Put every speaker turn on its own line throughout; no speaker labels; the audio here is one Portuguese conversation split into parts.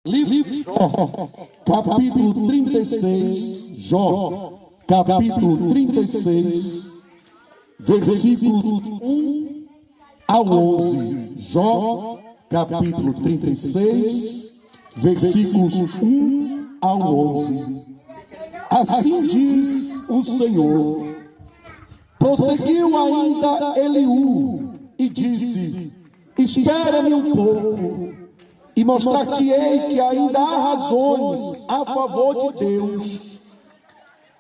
Livro de Jó, capítulo 36, Jó, capítulo 36, versículos 1 ao 11. Jó, capítulo 36, versículos 1 ao 11. Assim diz o Senhor. Prosseguiu ainda Eliú e disse: espera-me um pouco, e mostrar-te-ei que ainda há razões a favor de Deus.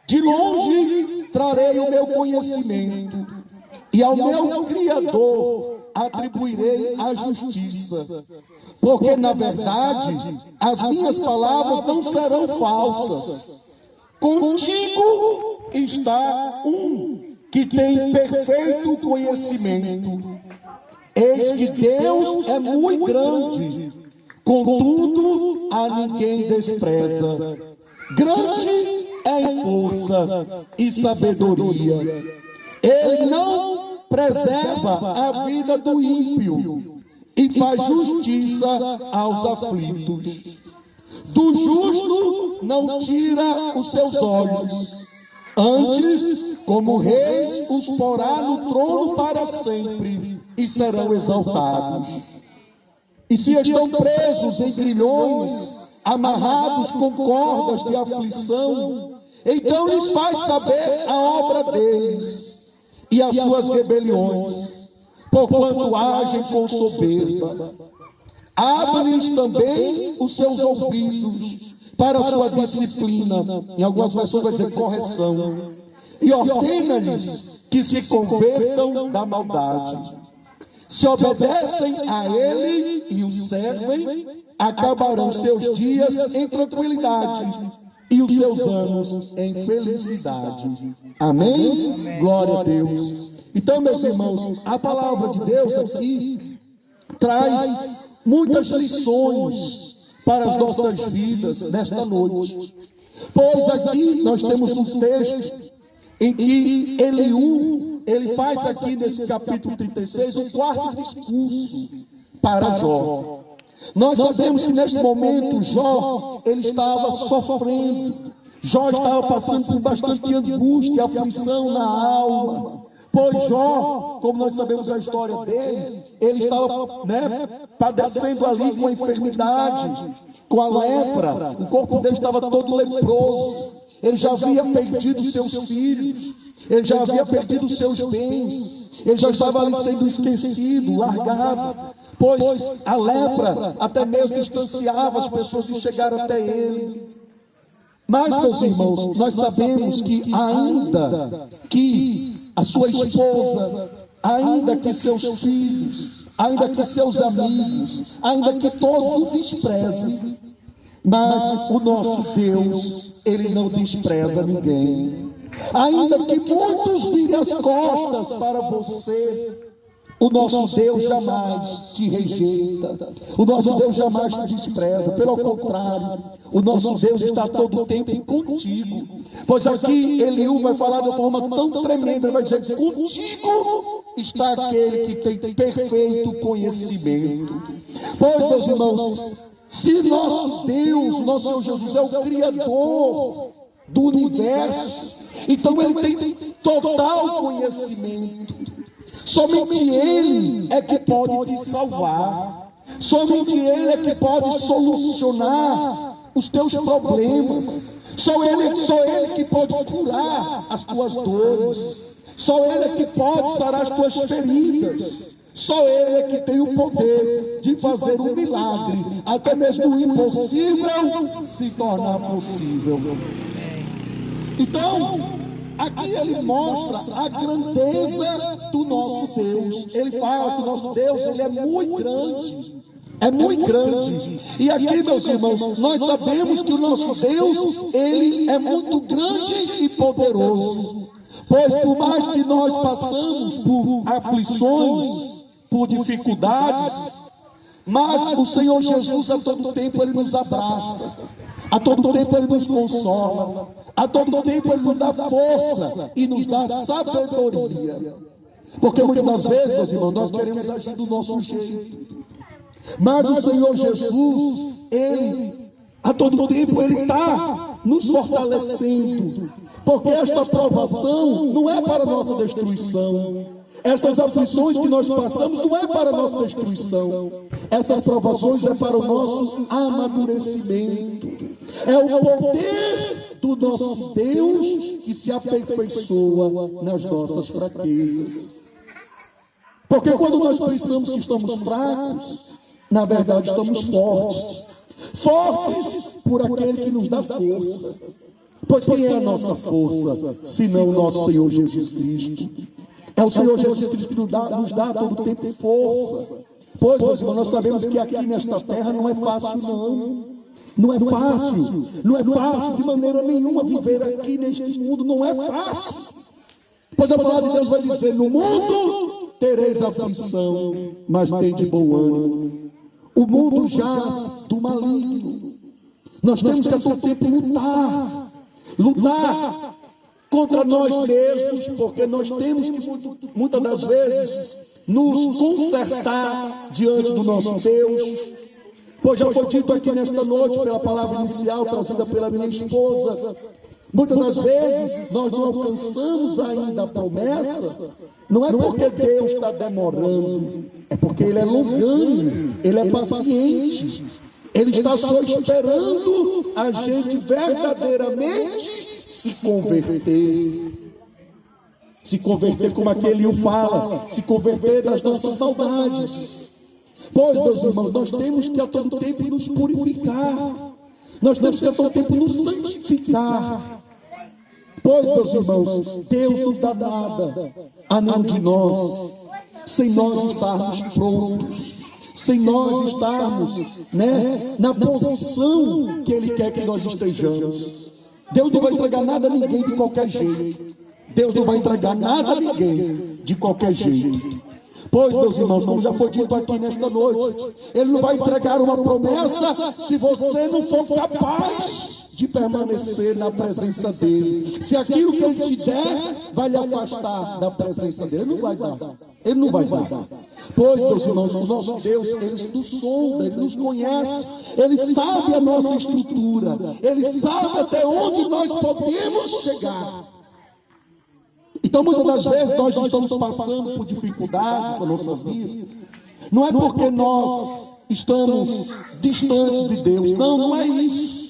De longe trarei o meu conhecimento, e ao meu Criador atribuirei a justiça. Porque, na verdade, as minhas palavras não serão falsas. Contigo está um que tem perfeito conhecimento. Eis que Deus é muito grande, contudo a ninguém despreza. Grande é em força e sabedoria. Ele não preserva a vida do ímpio e faz justiça aos aflitos. Do justo não tira os seus olhos. Antes, como reis, os porá no trono para sempre e serão exaltados. E se estão presos em grilhões, amarrados com cordas de aflição, então lhes faz saber a obra deles e as suas rebeliões, porquanto agem com soberba. Abre-lhes também os seus ouvidos para a sua disciplina, em algumas versões vai dizer correção, e ordena-lhes que se convertam da maldade. Se obedecem a ele e o servem, acabarão seus dias em tranquilidade e os seus anos em felicidade. Amém? Amém. Glória a Deus. Então, meus irmãos, a palavra de Deus aqui traz muitas lições para as nossas vidas nesta noite. Pois aqui nós temos um texto em que Eliú, ele faz aqui nesse capítulo 36 o quarto discurso para Jó. Nós sabemos que neste momento Jó, ele estava sofrendo. Jó estava passando por bastante angústia, aflição na alma. Pois Jó, como nós sabemos a história dele, ele estava padecendo ali com a enfermidade, com a lepra. O corpo dele estava todo leproso. Ele já havia perdido seus filhos, ele já havia perdido seus bens, ele já estava ali sendo esquecido, largado, pois a lepra até mesmo distanciava as pessoas de chegar até ele. Mas, meus irmãos, nós sabemos que ainda que a sua esposa, ainda que seus filhos, ainda que seus amigos, ainda que todos o desprezem, mas o nosso Deus, ele não despreza ninguém. Ainda que muitos virem as costas para você, o nosso Deus jamais te rejeita, o nosso Deus jamais te despreza. Pelo contrário, o nosso Deus está todo o tempo contigo. Pois aqui Eliú vai falar de uma forma tão tremenda, ele vai dizer que contigo está aquele que tem perfeito conhecimento. Pois, meus irmãos, se nosso Deus, nosso Senhor Jesus, é o Criador do universo, então Ele tem total conhecimento. Somente Ele é que pode te salvar. Somente Ele é que pode solucionar os teus problemas. Só Ele que pode curar as tuas dores. Só Ele é que pode sarar as tuas feridas. Só Ele é que tem o poder de fazer um milagre, até mesmo o impossível se tornar possível. Então, aqui ele mostra a grandeza do nosso Deus. Ele fala que o nosso Deus, ele é muito grande. É muito grande. E aqui, meus irmãos, nós sabemos que o nosso Deus, ele é muito grande e poderoso. Pois por mais que nós passamos por aflições, por dificuldades, mas o Senhor Jesus a todo tempo ele nos abraça, a todo tempo ele nos consola, a todo tempo ele nos dá força e nos dá sabedoria. Porque muitas das vezes, meus irmãos, nós queremos agir do nosso jeito, mas o Senhor Jesus, ele A todo tempo Ele está nos fortalecendo, porque esta provação não é para nossa destruição. Essas aflições que nós passamos não é para a nossa destruição. Essas provações é para o nosso amadurecimento. É o poder do nosso Deus que se aperfeiçoa nas nossas fraquezas. Porque quando nós pensamos que estamos fracos, na verdade estamos fortes. Fortes por aquele que nos dá força. Pois quem é a nossa força, senão o nosso Senhor Jesus Cristo? É o Senhor Jesus Cristo que nos dá todo o tempo força. Pois, meus irmãos, nós sabemos que aqui nesta terra não é fácil, não. Não é fácil. Não é fácil de maneira nenhuma viver aqui neste mundo. Não é fácil. Pois a palavra de Deus vai dizer: no mundo tereis aflição, mas tende bom ânimo. O mundo jaz do maligno. Nós temos que a todo tempo lutar contra nós mesmos, porque nós temos que muitas das vezes nos consertar diante do nosso Deus. Pois já foi dito aqui nesta noite pela palavra inicial trazida pela minha esposa, muitas das vezes nós não alcançamos ainda a promessa, não é porque Deus está demorando, é porque Ele é longânimo, Ele é paciente, Ele está só esperando a gente verdadeiramente se converter como aquele o fala, se converter das nossas maldades. Pois, meus irmãos, nós temos que a todo tempo nos purificar, nós temos que a todo tempo nos santificar. Pois, meus irmãos, Deus nos dá nada a nenhum de nós, sem nós estarmos prontos, sem nós estarmos, na posição que Ele quer que nós estejamos. Deus não vai entregar nada a ninguém de qualquer jeito. Deus não vai entregar nada a ninguém de qualquer jeito. Pois, meus irmãos, como já foi dito aqui nesta noite, Ele não vai entregar uma promessa se você não for capaz de permanecer na presença dEle. Se aquilo que Ele te der vai lhe afastar da presença dEle, Ele não vai dar. Ele não vai dar. Pois, meus irmãos, o nosso Deus, Ele nos sonda, Ele nos conhece, Ele sabe a nossa estrutura, Ele sabe até onde nós podemos chegar. Então, muitas das vezes, nós estamos passando por dificuldades na nossa vida. Não é porque nós estamos distantes de Deus. Não, não é isso.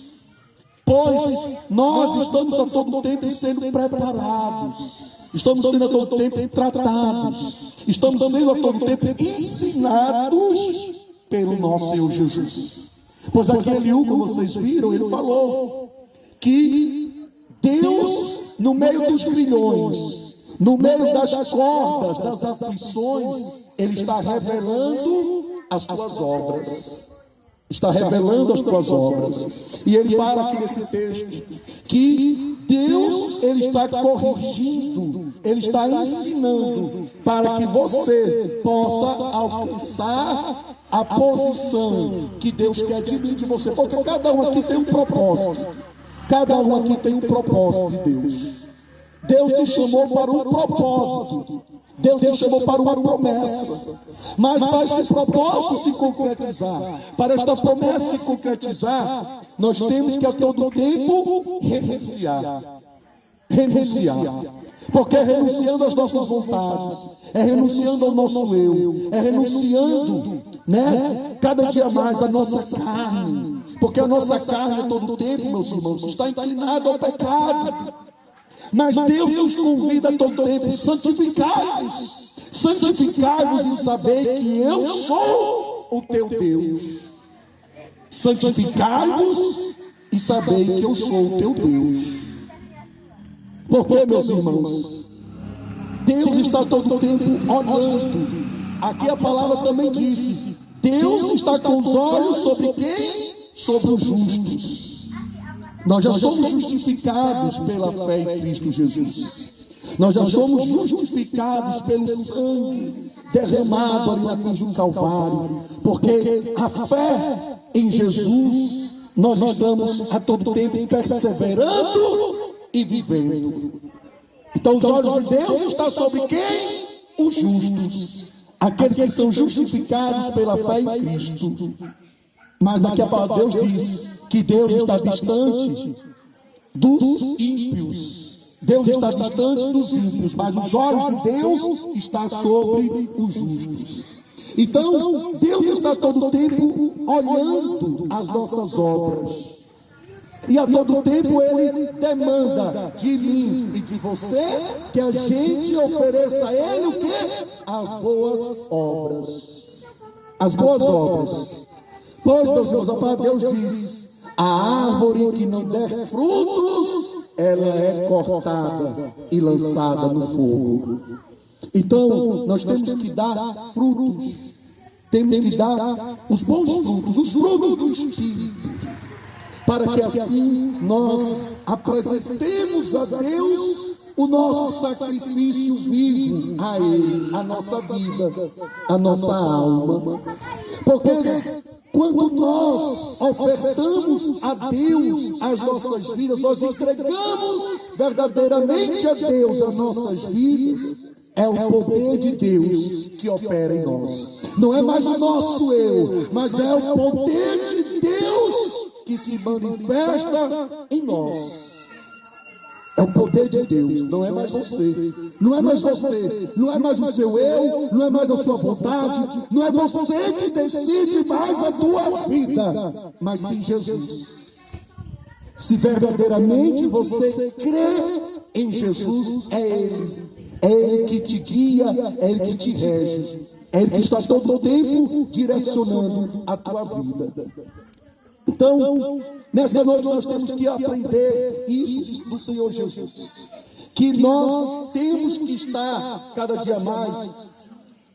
Pois nós estamos a todo tempo sendo preparados. Estamos sendo a todo tempo tratados. Estamos sendo a todo tempo ensinados pelo nosso Senhor Jesus. Pois aquele como vocês viram, ele falou que Deus, no meio dos grilhões, no meio das cordas, das aflições, Ele está revelando as tuas obras. Está revelando as tuas obras. E Ele fala aqui nesse texto que Deus, Ele está corrigindo, Ele está ensinando para que você possa alcançar a posição que Deus quer de mim, de você. Porque cada um aqui tem um propósito. Cada um aqui tem um propósito de Deus. Deus te chamou para um propósito. Deus te chamou para uma promessa. Mas para esse propósito se concretizar, para esta promessa se concretizar, nós temos que a todo tempo renunciar. Porque é renunciando às nossas vontades, é renunciando ao nosso eu, é renunciando, cada dia mais a nossa carne. Porque a nossa carne a todo tempo, meus irmãos, está inclinada ao pecado. Mas Deus nos convida a todo tempo: santificai-vos e saber que eu sou o teu Deus. Santificai-vos e saber que eu sou o teu Deus. Porque, meus irmãos, Deus está todo tempo olhando. Aqui a palavra também diz: Deus está com os olhos sobre quem? Sobre os justos. Nós já somos justificados pela fé em Cristo Jesus. Nós já somos justificados pelo sangue derramado ali na cruz do Calvário. Porque a fé em Jesus, nós estamos a todo tempo perseverando e vivendo. Então os olhos de Deus estão sobre quem? Os justos. Aqueles que são justificados pela fé em Cristo. Mas aqui a palavra de Deus diz que Deus está distante dos ímpios. Deus está distante dos ímpios, mas os olhos de Deus estão sobre os justos. Então, Deus está todo o tempo olhando as nossas obras. E a todo tempo Ele demanda de mim e de você que a gente ofereça a Ele o quê? As boas obras. As boas obras. Pois, meus irmãos, a palavra de Deus diz: a árvore que não der frutos, ela é cortada e lançada no fogo. Então, nós temos que dar frutos. Temos que dar os bons frutos, os frutos do Espírito, para que assim nós apresentemos a Deus o nosso sacrifício vivo a Ele, a nossa vida, a nossa alma. Porque quando nós ofertamos a Deus as nossas vidas, nós entregamos verdadeiramente a Deus as nossas vidas, é o poder de Deus que opera em nós. Não é mais o nosso eu, mas é o poder de Deus que se manifesta em nós. É o poder de Deus, não é mais você. Não é mais você, não é mais o seu eu, não é mais a sua vontade, não é você que decide mais a tua vida, mas sim Jesus. Se verdadeiramente você crê em Jesus, é Ele. É Ele que te guia, é Ele que te rege, é Ele que está todo o tempo direcionando a tua vida. Então, nesta noite nós temos que aprender isso do Senhor Jesus, que nós temos que estar cada dia mais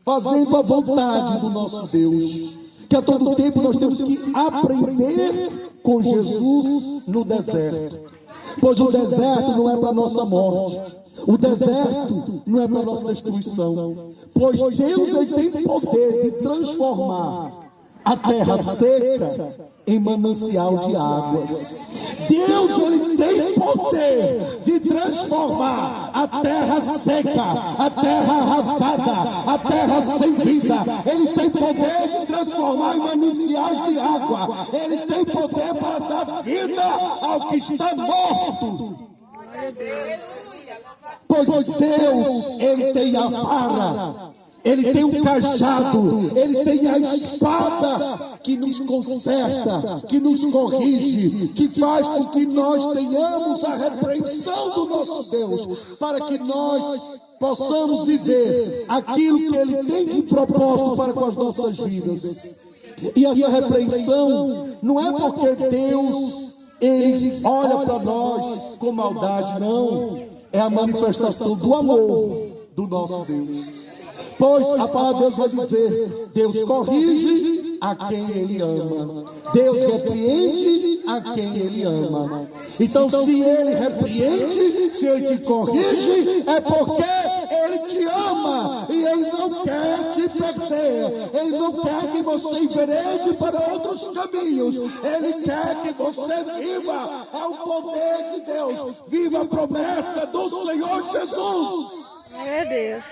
fazendo a vontade do nosso Deus, que a todo tempo nós temos que aprender com Jesus no deserto, pois o deserto não é para a nossa morte, o deserto não é para a nossa destruição, pois Deus ele tem poder de transformar a terra seca em manancial de águas. Deus ele tem poder de transformar a terra seca, a terra arrasada, a terra sem vida. Ele tem poder de transformar em mananciais de água. Ele tem poder para dar vida ao que está morto. Pois Deus ele tem a vara, Ele tem o cajado, Ele tem a espada que nos conserta, que nos corrige, que faz com que nós tenhamos a repreensão do nosso Deus, para que nós possamos viver aquilo que Ele tem de propósito para com as nossas vidas. E essa repreensão não é porque Deus Ele olha para nós com maldade, não. É a manifestação do amor do nosso Deus. Pois a palavra de Deus vai dizer: Deus corrige a quem Ele ama, Deus repreende a quem Ele ama. Então, se Ele repreende, se Ele te corrige, é porque Ele te ama e Ele não quer te perder. Ele não quer que você enverede para outros caminhos. Ele quer que você viva ao poder de Deus, viva a promessa do Senhor Jesus.
Meu Deus.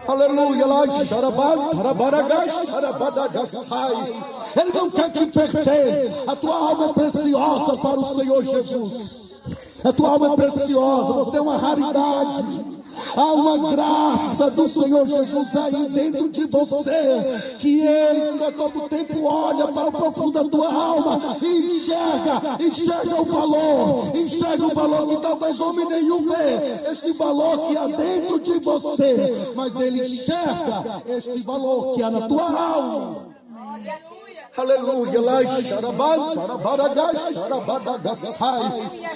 Aleluia, lá, xarabá, xarabaragás, xarabadagassai. Ele não quer te perder. A tua alma é preciosa para o Senhor Jesus. A tua alma é preciosa, você é uma raridade. Há uma graça do Senhor Jesus aí dentro de você, que Ele a todo tempo olha para o profundo da tua alma e enxerga o valor que talvez homem nenhum vê, este valor que há dentro de você, mas Ele enxerga este valor que há na tua alma. Aleluia,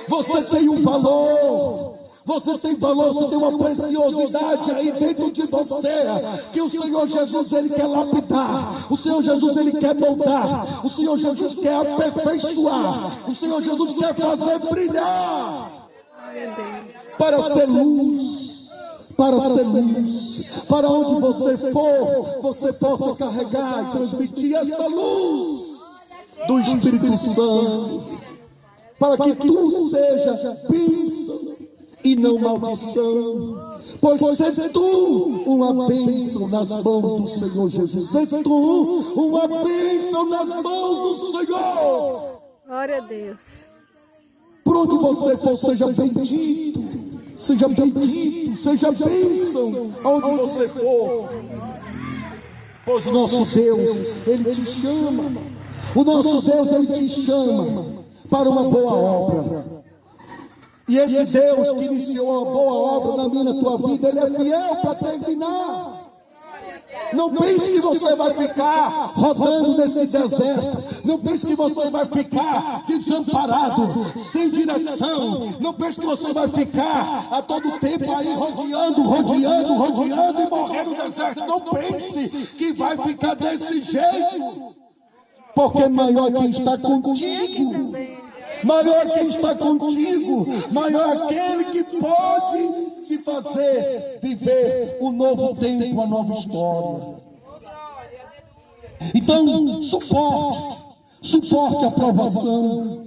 você tem um valor. Você tem valor, você tem uma preciosidade aí dentro de você, que o Senhor Jesus ele quer lapidar, o Senhor Jesus ele quer moldar, o Senhor Jesus quer aperfeiçoar, o Senhor Jesus quer fazer brilhar, para ser luz, para onde você for, você possa carregar e transmitir esta luz do Espírito Santo, para que tu seja bênção e não maldição, Pois sê tu uma bênção nas mãos do Senhor Jesus. Sê tu uma bênção nas mãos do Senhor.
Glória a Deus.
Por onde você for, seja bendito. Seja bendito, seja bênção aonde você for. Pois o nosso Deus, Ele te chama. O nosso Deus, Ele te chama para uma boa obra. E esse Deus que iniciou uma boa obra na minha e na tua vida, Ele é fiel para terminar. Não pense que você vai ficar rodando nesse deserto. Não pense que você vai ficar desamparado, sem direção. Não pense que você vai ficar a todo tempo aí rodeando e morrer no deserto. Não pense que vai ficar desse jeito. Porque maior quem está contigo. Maior quem está contigo. Maior aquele que pode te fazer viver um novo tempo, uma nova história. Então, suporte a provação.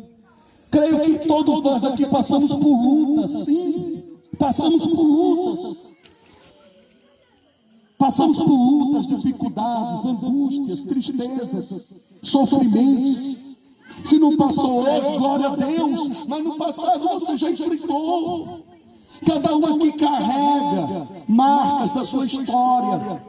Creio que todos nós aqui passamos por lutas, sim, passamos por lutas. Passamos por lutas, dificuldades, angústias, tristezas, sofrimentos. Se não passou hoje, glória a Deus, mas no passado você já enfrentou. Cada um aqui carrega marcas da sua história.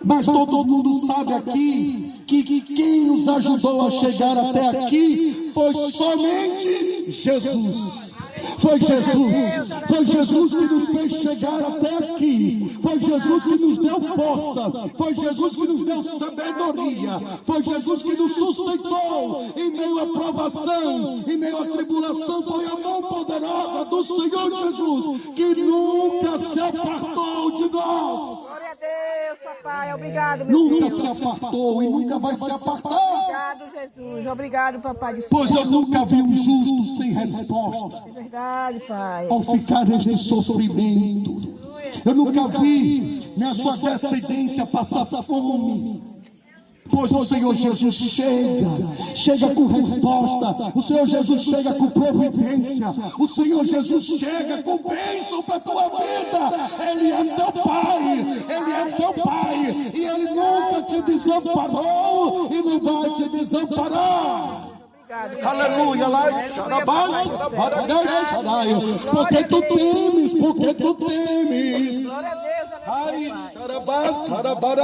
Mas todo mundo sabe aqui que quem nos ajudou a chegar até aqui foi somente Jesus. Foi Jesus que nos fez chegar até aqui. Foi Jesus que nos deu força. Foi Jesus que nos deu sabedoria. Foi Jesus que nos sustentou em meio à provação, em meio à tribulação. Foi a mão poderosa do Senhor Jesus que nunca se apartou de nós.
Glória a Deus, papai. Obrigado, meu
Nunca
Deus.
se apartou e nunca vai se apartar.
Obrigado, Jesus. Obrigado, papai do céu.
Pois eu nunca vi um justo sem resposta
É verdade, pai.
ao ficar neste sofrimento. Eu nunca vi na sua descendência passar fome. Pois o Senhor Jesus chega com resposta. O Senhor Jesus chega com providência. O Senhor Jesus chega com bênção para a tua vida. Ele é teu Pai. E Ele nunca te desamparou e não vai te desamparar. Aleluia, porque tu temes,
Glória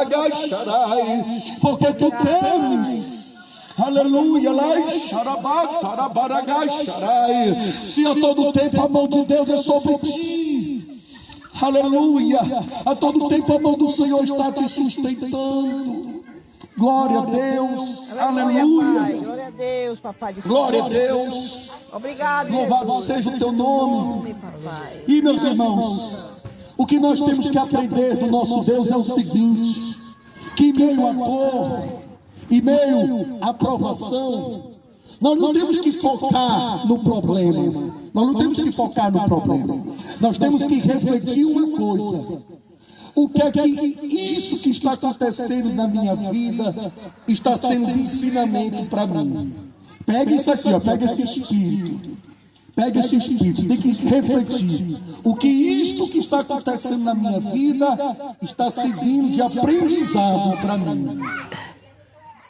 a Deus,
ai, porque tu temes, aleluia, se a todo tempo a mão de Deus é sobre ti, aleluia, a todo tempo a mão do Senhor está te sustentando. Glória a Deus, aleluia.
pai. Glória a Deus, papai do céu.
Glória a Deus.
Obrigado,
Louvado
Jesus.
seja o teu nome.
Papai.
E meus irmãos, o que nós temos que aprender do nosso Deus é o seguinte: que em meio à dor, em meio à provação, nós não temos que focar no problema. Nós não temos que focar no problema. Nós temos que refletir uma coisa: o que é que isso que está acontecendo na minha vida está sendo de ensinamento para mim? Pega isso aqui, ó, pega esse espírito. Pega esse espírito, tem que refletir. O que isto que está acontecendo na minha vida está servindo de aprendizado para mim.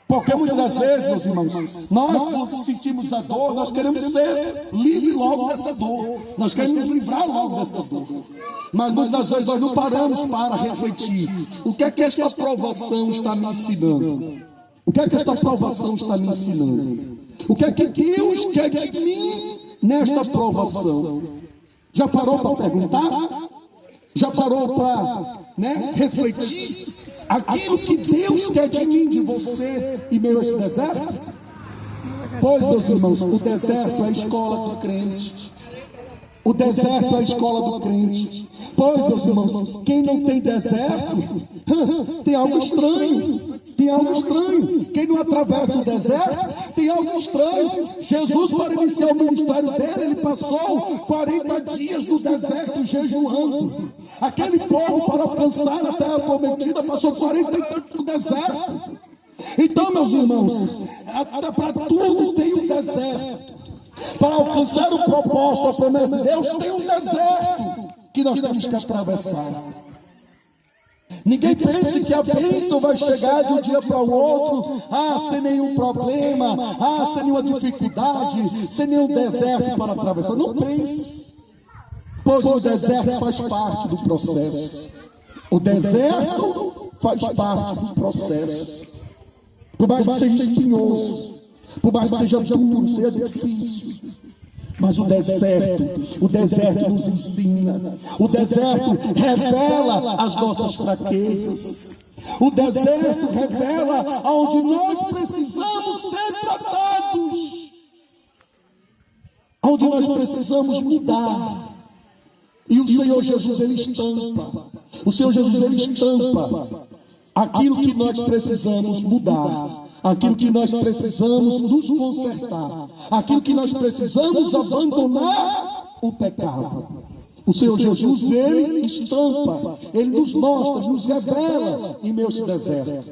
Porque muitas das vezes, meus irmãos, nós quando sentimos a dor, nós queremos ser livres logo dessa dor. Nós queremos nos livrar logo dessa dor. Mas muitas das vezes nós não paramos para refletir. O que é que esta provação está me ensinando? O que é que esta provação está me ensinando? O que é que Deus quer de mim nesta provação? Já parou para perguntar? Já parou para refletir? Aquilo que Deus quer de mim, de você, em meio a esse deserto? Pois, meus irmãos, o deserto é a escola do crente. O deserto é a escola do crente. Pois, meus irmãos, quem não tem deserto, tem algo estranho. Tem algo estranho. Quem não atravessa o deserto, tem algo estranho. Jesus, para iniciar o ministério dele, ele passou 40 dias no deserto jejuando. Aquele povo, para alcançar a terra prometida, passou 40 dias no deserto. Então, meus irmãos, para tudo tem um deserto. Para alcançar o propósito, a promessa de Deus, tem um deserto. que nós temos que atravessar. Ninguém pense que a bênção vai chegar de um dia para o outro, sem nenhum problema, sem nenhuma dificuldade, sem nenhum deserto para atravessar. Não pense, pois o deserto faz parte do processo. O deserto faz parte do processo. Por mais que seja espinhoso, por mais que seja duro, seja difícil, mas o deserto nos ensina, o deserto revela as nossas fraquezas, o deserto revela aonde nós precisamos ser tratados, onde nós precisamos mudar. E o Senhor Jesus, Ele estampa, aquilo que nós precisamos mudar, aquilo que nós precisamos nos consertar, aquilo que nós precisamos abandonar o pecado. O Senhor Jesus, Ele estampa, Ele nos mostra, nos revela em meus desertos.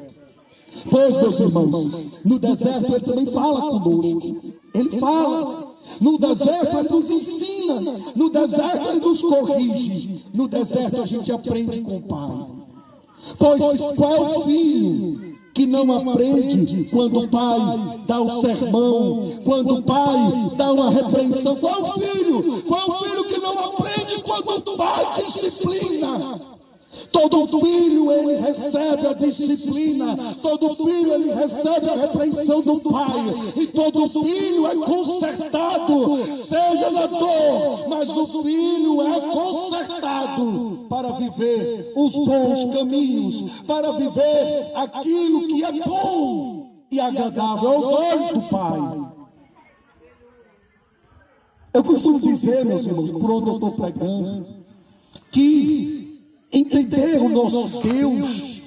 Pois, meus irmãos, no deserto Ele também fala conosco. Ele fala. No deserto Ele nos ensina. No deserto Ele nos corrige. No deserto a gente aprende com o Pai. Pois qual é o filho que não aprende quando o pai dá o sermão, quando o pai dá uma repreensão? Qual é o filho que não aprende quando o pai disciplina? Todo filho, ele recebe a disciplina, todo filho, ele recebe a repreensão do pai, e todo filho é consertado, seja na dor, mas o filho é consertado para viver os bons caminhos, para viver aquilo que é bom e agradável aos olhos do pai. Eu costumo dizer, meus irmãos, por onde eu estou pregando, que entender o nosso Deus,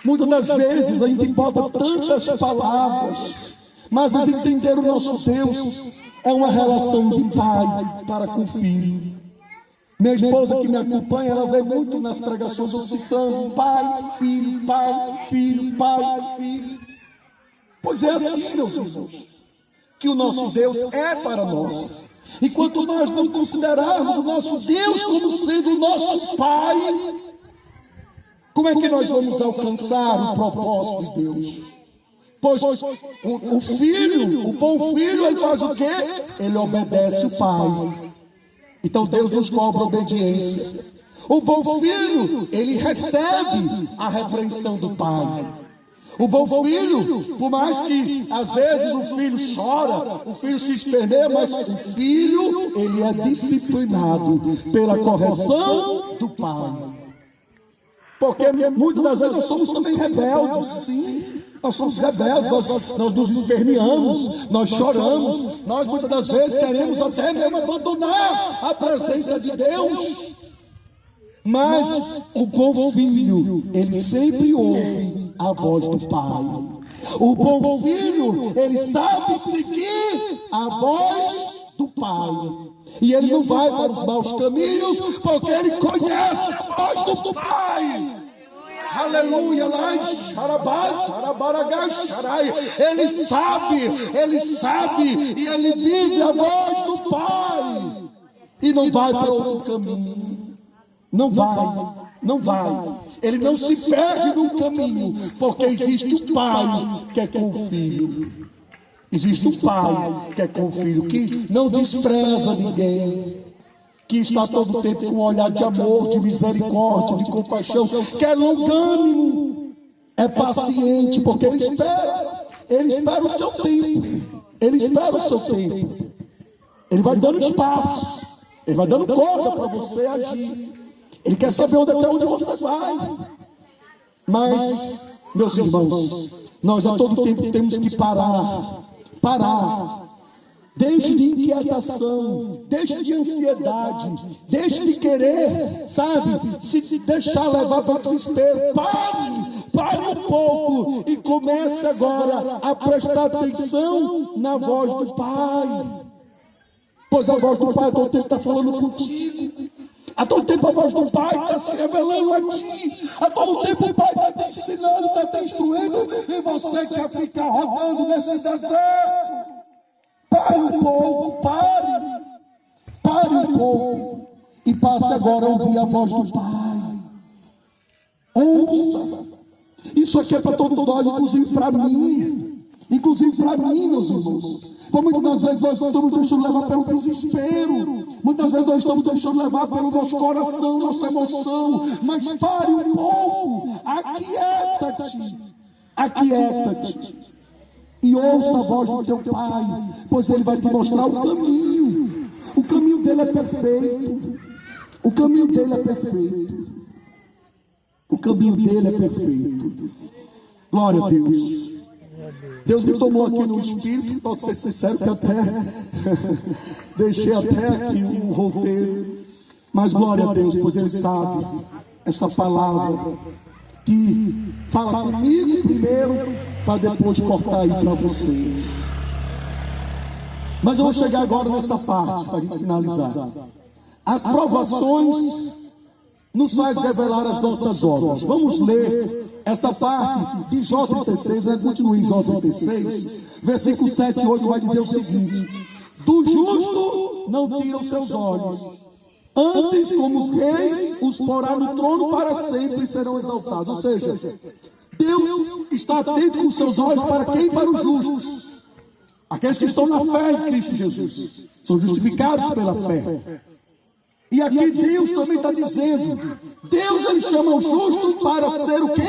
muitas das vezes a gente bota tantas palavras, mas entender o nosso Deus é uma relação de pai para com filho. Minha esposa que me acompanha, ela vê muito nas pregações eu citando pai, filho, pai, filho, pai, filho. Pois é assim, meus irmãos, que o nosso Deus é para nós. E quanto nós não considerarmos o nosso Deus como sendo o nosso Pai, como é que nós vamos alcançar o propósito de Deus? Pois o filho, o bom filho, ele faz o quê? Ele obedece o Pai. Então Deus nos cobra obediência. O bom filho, ele recebe a repreensão do Pai. O bom filho, por mais que às vezes o filho chora, o filho se esperneia, mas o filho, ele é disciplinado pela correção do pai. Porque muitas das vezes nós somos também rebeldes, sim. Nós somos rebeldes, nós nos esperneamos, nós choramos, nós muitas das vezes queremos até mesmo abandonar a presença de Deus. Mas o bom filho, ele sempre ouve a voz do Pai. O bom filho, ele sabe seguir a voz do Pai. E ele não vai para os maus caminhos, porque ele conhece a voz do Pai. Aleluia, ele sabe e ele vive a voz do Pai. E não vai para outro caminho. Não vai. Ele não se perde no caminho, porque existe o Pai que é com o Filho. Existe o Pai que é com o Filho, que não despreza ninguém, que está todo o tempo com um olhar de amor, de misericórdia, de compaixão, que é longânimo, é paciente, porque ele espera o seu tempo. Ele vai dando espaço, ele vai dando corda para você agir. Ele quer saber até onde você vai. Mas, meus irmãos, nós a todo tempo temos que parar. Deixe de inquietação, deixe de ansiedade, deixe de querer, se deixar levar para o desespero. Pare um pouco e comece agora a prestar atenção na voz do Pai. Pois a voz do Pai a todo tempo está falando contigo. A todo tempo a voz do Pai está se revelando a ti. A todo tempo o Pai está te ensinando, está te instruindo. E você quer ficar rodando nesse deserto. Pare um pouco. E passe agora a ouvir a voz do Pai. Ouça. Isso aqui é para todos nós, inclusive para mim. Inclusive para mim, meus irmãos. Porque muitas das vezes nós estamos deixando levar pelo desespero. Muitas vezes nós estamos deixando levar pelo nosso coração, nossa emoção. Mas pare um pouco. Aquieta-te. Aquieta-te. E ouça a voz do teu Pai. Pois Ele vai te mostrar o caminho. O caminho dele é perfeito. O caminho dele é perfeito. O caminho dele é perfeito. Glória a Deus. Deus me tomou aqui no Espírito, pode ser sincero que até deixei até aqui um roteiro, mas glória a Deus, pois Ele sabe esta palavra que fala comigo primeiro, para depois cortar aí para vocês. Mas eu vou chegar agora nessa parte, para a gente finalizar. As provações nos faz revelar as nossas obras. Vamos ler essa parte de Jó 36, continue em Jó 36, versículo 7 e 8 vai dizer o seguinte: do justo não tiram seus olhos, antes como os reis os porá no trono para sempre e serão exaltados. Ou seja, Deus está atento com seus olhos para quem? Para os justos, aqueles que estão na fé em Cristo Jesus, são justificados pela fé. E aqui Deus também está dizendo, Deus Ele chama o justo para ser o quê?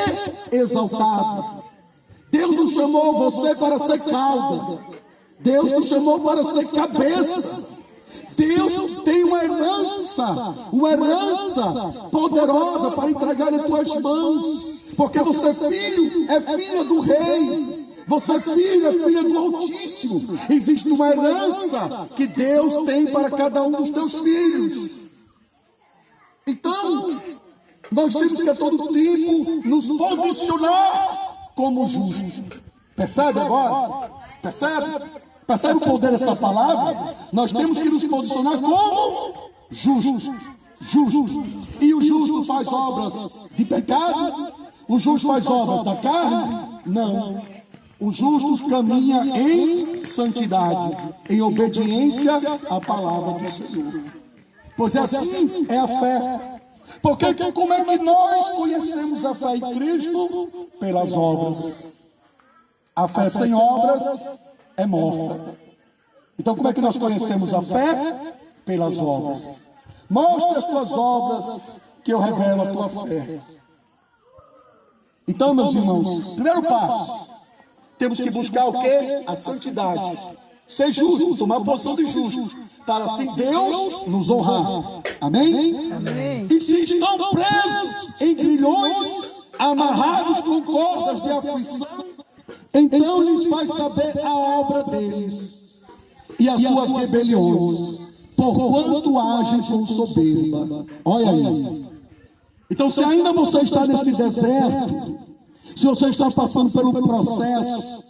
Exaltado. Deus não chamou você para ser cauda. Deus te chamou para ser cabeça. Deus tem uma herança poderosa para entregar em tuas mãos. Porque você é filho, é filha do rei. Você é filho, é filha do Altíssimo. Existe uma herança que Deus tem para cada um dos teus filhos. Então, nós temos que a todo tempo nos posicionar como justos. Percebe agora? Percebe? Percebe o poder dessa palavra? Nós temos que nos posicionar como justos. Justo. E o justo faz obras de pecado? O justo faz obras da carne? Não. O justo caminha em santidade, em obediência à palavra do Senhor. Pois assim é a fé. Porque como é que nós conhecemos a fé em Cristo? Pelas obras. A fé sem obras é morta. Então como é que nós conhecemos a fé? Pelas obras. Mostre as tuas obras que eu revelo a tua fé. Então, meus irmãos, primeiro passo, temos que buscar o quê? A santidade. Ser justo, tomar posição de justo, para assim Deus nos honrar. Amém?
Amém.
E se estão presos em grilhões, amarrados com cordas de aflição, então lhes faz saber a obra deles e as suas rebeliões, porquanto agem com soberba. Olha aí. Então, se ainda você está neste deserto, se você está passando pelo processo,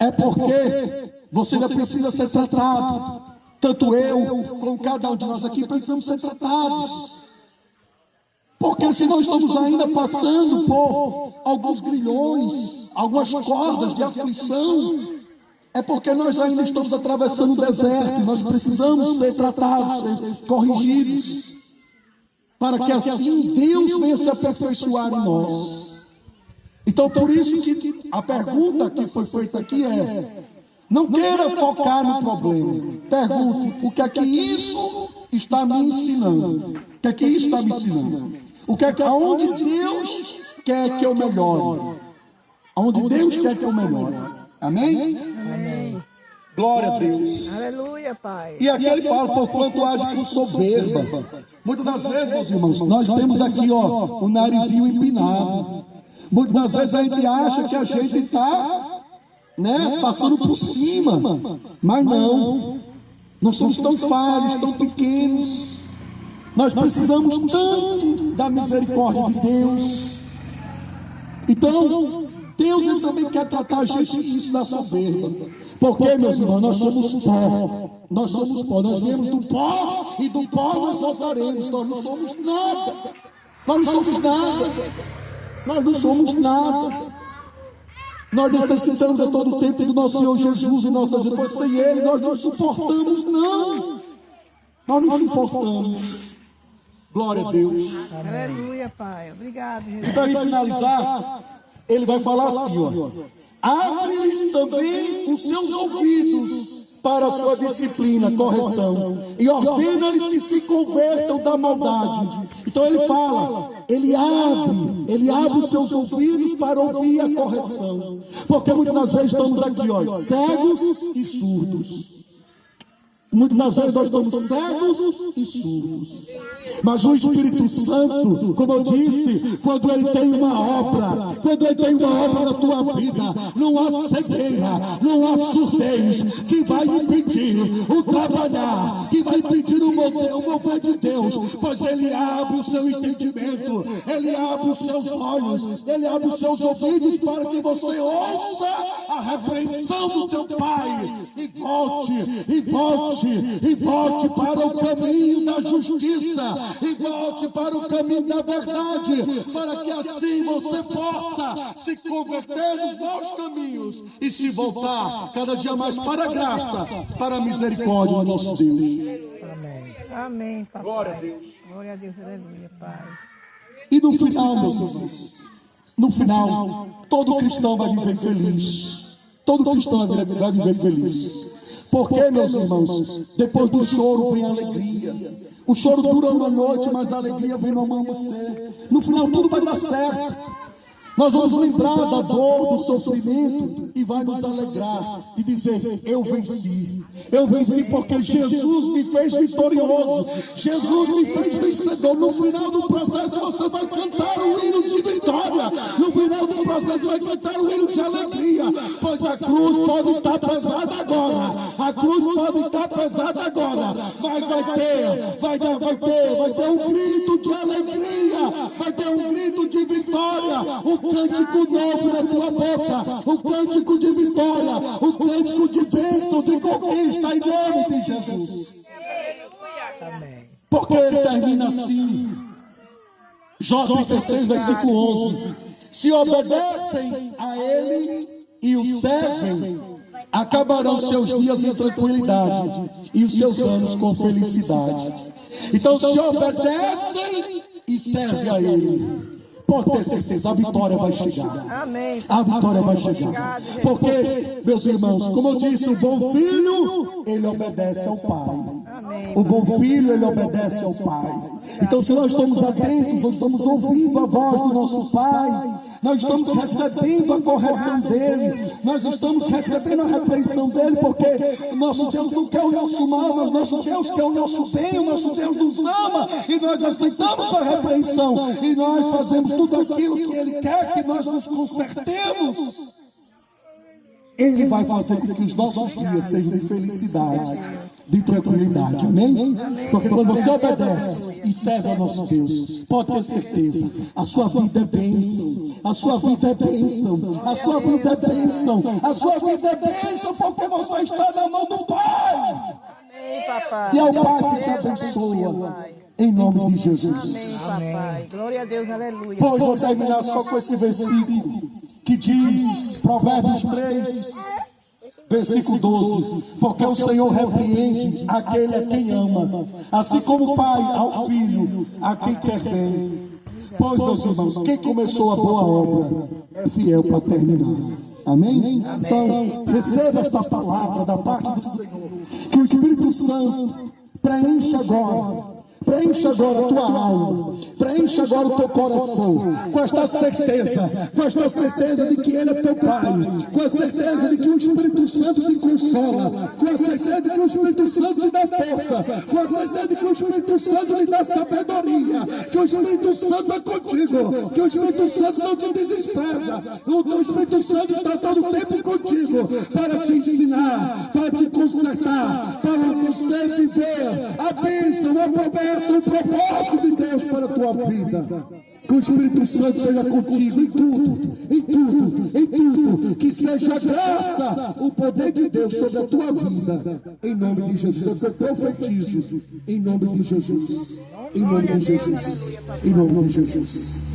é porque você ainda precisa ser tratado. Tanto eu, como cada um de nós aqui, precisamos ser tratados. Porque se nós estamos ainda passando por alguns grilhões, algumas cordas de aflição, é porque nós ainda estamos atravessando o deserto. Nós precisamos ser tratados, ser corrigidos, para que assim Deus venha se aperfeiçoar em nós. Então, por isso que a pergunta que foi feita aqui é: não queira focar no problema. Pergunte, o que é que isso está me ensinando? O que é que isso está me ensinando? Aonde Deus quer que eu melhore? Aonde Deus quer que eu melhore? Amém?
Amém.
Glória a Deus.
Aleluia, Pai.
E aqui ele fala, porquanto age com soberba. Muitas das vezes, meus irmãos, nós temos aqui, o narizinho empinado. Muitas das vezes a gente acha que a gente está, passando por cima. Mas não. Nós somos tão falhos, tão pequenos. Nós precisamos tanto da misericórdia de Deus. Então, Deus ele também quer tratar a gente disso da soberba. Porque, meus irmãos, nós somos pó. Nós somos pó. Nós viemos do pó e do pó nós voltaremos. Nós não somos nada. Nós não somos nada. Nós não somos nada. Nós necessitamos a todo tempo do nosso Senhor Jesus e nossa vida. Sem Ele nós não suportamos, não. Nós não suportamos. Glória a Deus.
Aleluia, Pai. Obrigado,
E
Jesus.
para finalizar, ele vai falar assim, ó. Abre-lhes também os seus ouvidos para a sua disciplina, correção, e ordena-lhes que se convertam da maldade. Então ele fala, ele abre os seus ouvidos para ouvir a correção. Porque muitas vezes estamos aqui, ó, cegos e surdos. Muitas vezes nós estamos cegos e surdos. Mas o Espírito Santo, como eu disse, quando ele tem uma obra na tua vida, não há cegueira, não há surdez que vai impedir o trabalhar, que vai impedir o mover de Deus, pois ele abre o seu entendimento, ele abre os seus olhos, ele abre os seus ouvidos para que você ouça a repreensão do teu Pai e volte para o caminho da justiça, e volte para o caminho da verdade, para que assim você possa se converter nos maus caminhos e se voltar cada dia mais para a graça, para a misericórdia do nosso Deus.
Amém. Amém, papai.
Glória a Deus.
Glória a Deus, aleluia, Pai.
E no final, meus irmãos, no final, todo cristão vai viver feliz. Todo cristão vai viver feliz. Porque, meus irmãos, depois do choro vem a alegria. O choro dura uma noite, mas a alegria vem no amanhecer. No final tudo vai dar certo. Nós vamos lembrar da dor, do sofrimento, e vai nos alegrar de dizer, eu venci. Eu venci porque Jesus me fez vitorioso. Jesus me fez vencedor. No final do processo você vai cantar o hino de vitória. No final do processo vai cantar o hino de alegria. Pois a cruz pode estar pesada agora. A cruz pode estar pesada agora. Mas vai ter um grito de alegria. Vai ter um grito de vitória. Um cântico novo na tua boca. Um cântico de vitória. Um cântico de bênção, de conquista. Em nome de Jesus.
Amém.
Porque ele termina assim. Jó 36, versículo 11. Se obedecem a ele e o servem, acabarão seus dias em tranquilidade e os seus anos com felicidade. Então, se obedecem e servem a ele, pode ter certeza, a vitória vai chegar.
Amém.
A vitória vai chegar. Porque, meus irmãos, como eu disse, o bom filho, ele obedece ao Pai. O bom filho, ele obedece ao Pai. Então, se nós estamos atentos, nós estamos ouvindo a voz do nosso Pai, nós estamos recebendo a correção dele, nós estamos recebendo a repreensão dele, porque o nosso Deus não quer o nosso mal, mas o nosso Deus quer o nosso bem, o nosso Deus nos ama, e nós aceitamos a repreensão, e nós fazemos tudo aquilo que ele quer que nós nos consertemos. Ele vai fazer com que os nossos dias sejam de felicidade, de tranquilidade, amém? Porque quando você obedece e serve ao nosso Deus, pode ter certeza, a sua vida é bênção, a sua vida é bênção, a sua vida é bênção, a sua vida é bênção, porque você está na mão do Pai.
Amém, papai.
E é o Pai que te abençoa, em nome de Jesus.
Amém, papai. Glória a Deus, aleluia.
Pois vou terminar só com esse versículo que diz, Provérbios 3, versículo 12, porque o Senhor repreende aquele a quem ama, assim como o Pai ao Filho, a quem quer bem. Pois, meus irmãos, quem começou a boa obra é fiel para terminar. Amém? Então, receba esta palavra da parte do Senhor, que o Espírito Santo preencha agora a tua alma, preencha agora o teu coração, com esta certeza de que Ele é teu Pai, com a certeza de que o Espírito Santo te consola, com a certeza de que o Espírito Santo te dá força, com a certeza de que o Espírito Santo lhe dá sabedoria, que o Espírito Santo é contigo, que o Espírito Santo não te despreza, o Espírito Santo está todo o tempo contigo, para te ensinar, para te consertar, para você viver a bênção, a promessa, o propósito de Deus para a tua vida. Que o Espírito Santo seja contigo em tudo, que seja graça, o poder de Deus sobre a tua vida, em nome de Jesus. Eu profetizo, em nome de Jesus, em nome de Jesus, em nome de Jesus.